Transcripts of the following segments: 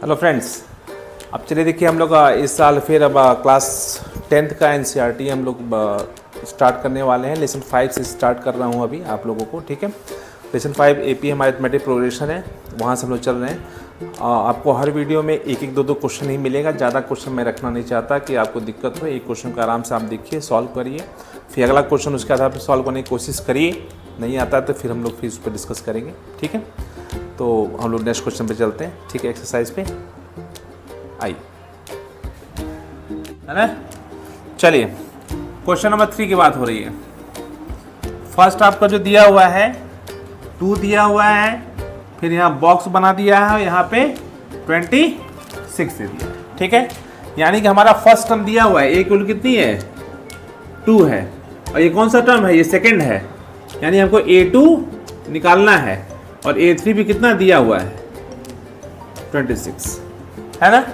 Hello friends, अब चलिए देखिए हम लोग इस साल फिर अब क्लास 10th का एनसीईआरटी हम लोग स्टार्ट करने वाले हैं। लेसन 5 से स्टार्ट कर रहा हूँ अभी आप लोगों को, ठीक है। लेसन 5 एपीएम अरिथमेटिक प्रोग्रेशन है, वहाँ से हम लोग चल रहे हैं। आपको हर वीडियो में एक एक दो क्वेश्चन ही मिलेगा, ज़्यादा क्वेश्चन मैं रखना नहीं चाहता कि आपको दिक्कत हो। एक क्वेश्चन को आराम से आप देखिए, सॉल्व करिए, फिर अगला क्वेश्चन उसके आधार पर सॉल्व करने की कोशिश करिए। नहीं आता है तो फिर हम लोग फिर उस पर डिस्कस करेंगे, ठीक है। तो हम लोग नेक्स्ट क्वेश्चन पे चलते हैं, ठीक है। एक्सरसाइज पे आई है ना। चलिए क्वेश्चन नंबर 3 की बात हो रही है। फर्स्ट आपका जो दिया हुआ है 2 दिया हुआ है, फिर यहाँ बॉक्स बना दिया है, यहाँ पे 26 दे दिया है, ठीक है। यानी कि हमारा फर्स्ट टर्म दिया हुआ है, ए की कितनी है 2 है, और ये कौन सा टर्म है, ये सेकंड है। यानी हमको A2 निकालना है और A3 भी कितना दिया हुआ है 26, है ना।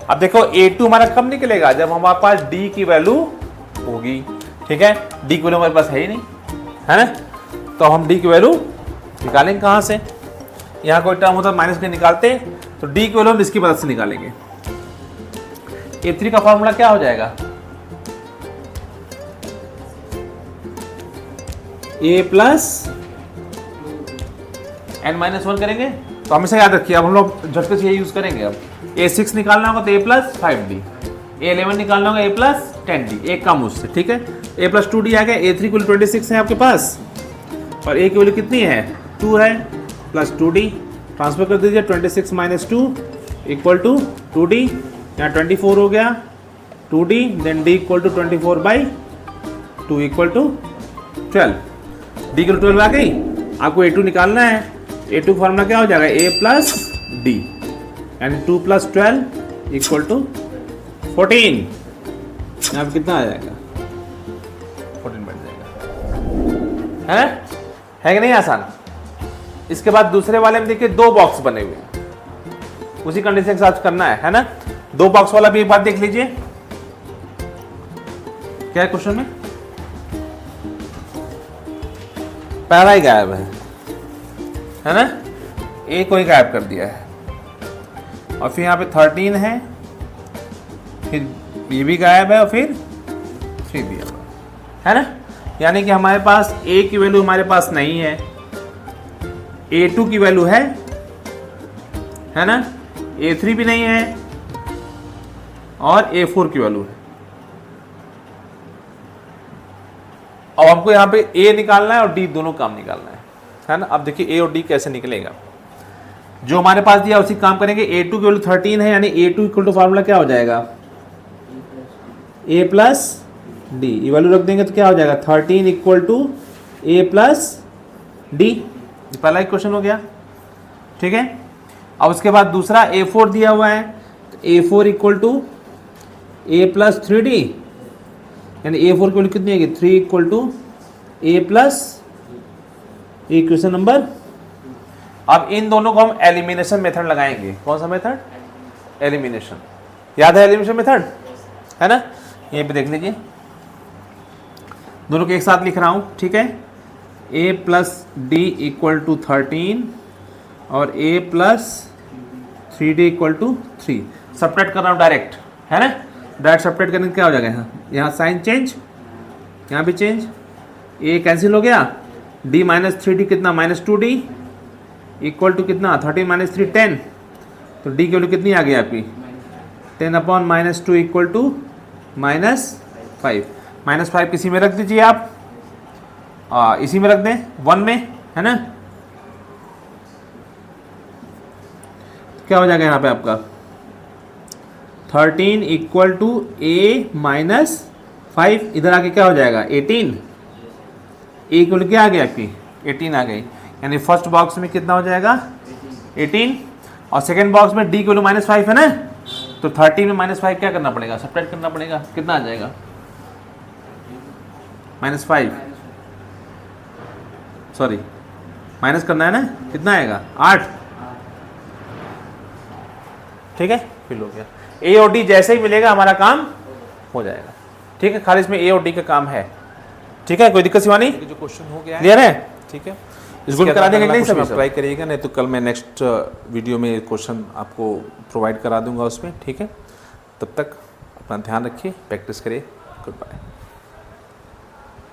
अब देखो A2 हमारा कब निकलेगा, जब हमारे पास D की वैल्यू होगी, ठीक है। D की वैल्यू हमारे पास है ही नहीं, है ना। तो हम D की वैल्यू निकालेंगे कहाँ से, यहाँ कोई टर्म होता माइनस के निकालते, तो D की वैल्यू हम इसकी मदद से निकालेंगे। A3 का फॉर्मूला क्या हो जाएगा, A प्लस n-1 करेंगे। तो हमेशा याद रखिए, अब हम लोग झटके से ये यूज करेंगे। अब A6 निकालना होगा तो A प्लस 5D, A11 निकालना होगा A प्लस 10D, एक काम उससे, ठीक है। A प्लस 2D आ गया। A3 की वैल्यू 26 है आपके पास, और A की वैल्यू कितनी है 2 है, प्लस 2D ट्रांसफर कर दीजिए। 26 माइनस 2 इक्वल टू 2D, यहाँ 24 हो गया 2D, then D equal to 24/2 equal to 12। D की 12 आ गई। आपको A2 निकालना है। A2 फॉर्मूला क्या हो जाएगा, A प्लस D, यानी 2 प्लस 12 इक्वल टू 14। यहाँ पे कितना आ जाएगा 14 बन जाएगा, है कि नहीं आसान। इसके बाद दूसरे वाले में देखिए 2 बॉक्स बने हुए हैं, उसी कंडीशन के साथ करना है ना। 2 बॉक्स वाला भी एक बार देख लीजिए, क्या है क्वेश्चन में, पहला ही गायब है ना, ए को ही गायब कर दिया है। और फिर यहाँ पे 13 है, फिर ये भी गायब है, और फिर 3 दिया हुआ है ना। यानी कि हमारे पास ए की वैल्यू हमारे पास नहीं है, A2 की वैल्यू है ना, A3 भी नहीं है, और A4 की वैल्यू है। अब हमको यहाँ पे A निकालना है और D दोनों काम निकालना है ना। अब देखिए A और D कैसे निकलेगा, जो हमारे पास दिया उसी काम करेंगे। A2 की वैल्यू 13 है, यानी A2 इक्वल टू फार्मूला क्या हो जाएगा, A प्लस D, ये वैल्यू रख देंगे तो क्या हो जाएगा 13 equal to A plus D। पहला एक क्वेश्चन हो गया, ठीक है। अब उसके बाद दूसरा A4 दिया हुआ है, तो A4 equal to A plus 3D, यानी A4 की वैल्यू कितनी आएगी 3 equal to A plus, equation number. अब इन दोनों को हम एलिमिनेशन मेथड लगाएंगे। कौन सा मेथड, एलिमिनेशन। याद है एलिमिनेशन मेथड, है ना। यहीं पे देख लीजिए, दोनों को एक साथ लिख रहा हूं, ठीक है। A plus D equal to 13 और A plus 3D equal to 3। Subtract कर रहा हूं डायरेक्ट, है ना। डायरेक्ट सब्ट्रैक्ट करने से क्या हो जाएगा, यहाँ साइन चेंज, यहाँ भी चेंज, A कैंसिल हो गया, D माइनस 3D कितना माइनस 2D इक्वल टू कितना 13 माइनस 3 10। तो D की वैल्यू कितनी आ गई आपकी 10 अपॉन माइनस 2 इक्वल टू -5। -5 किसी में रख दीजिए आप, इसी में रख दें 1 में, है ना। क्या हो जाएगा यहाँ पे आपका 13 इक्वल टू A माइनस 5, इधर आके क्या हो जाएगा 18। A की वैल्यू क्या आ गई आपकी 18 आ गई, यानी फर्स्ट बॉक्स में कितना हो जाएगा 18, और सेकंड बॉक्स में D की वैल्यू -5 है ना। तो 13 में -5 क्या करना पड़ेगा, सब्ट्रैक्ट करना पड़ेगा, कितना आ जाएगा -5, सॉरी माइनस करना है ना, कितना आएगा 8, ठीक है। फिल हो गया। A और D जैसे ही मिलेगा हमारा काम हो जाएगा, ठीक है। खाली इसमें A और D का काम है, ठीक है। कोई दिक्कत सिवानी, जो क्वेश्चन हो गया क्लियर है, ठीक है। इसको भी करा देंगे नहीं सभी सब? अप्लाई करिएगा, नहीं तो कल मैं नेक्स्ट वीडियो में क्वेश्चन आपको प्रोवाइड करा दूंगा उसमें, ठीक है। तब तक अपना ध्यान रखिए, प्रैक्टिस करिए। Good bye.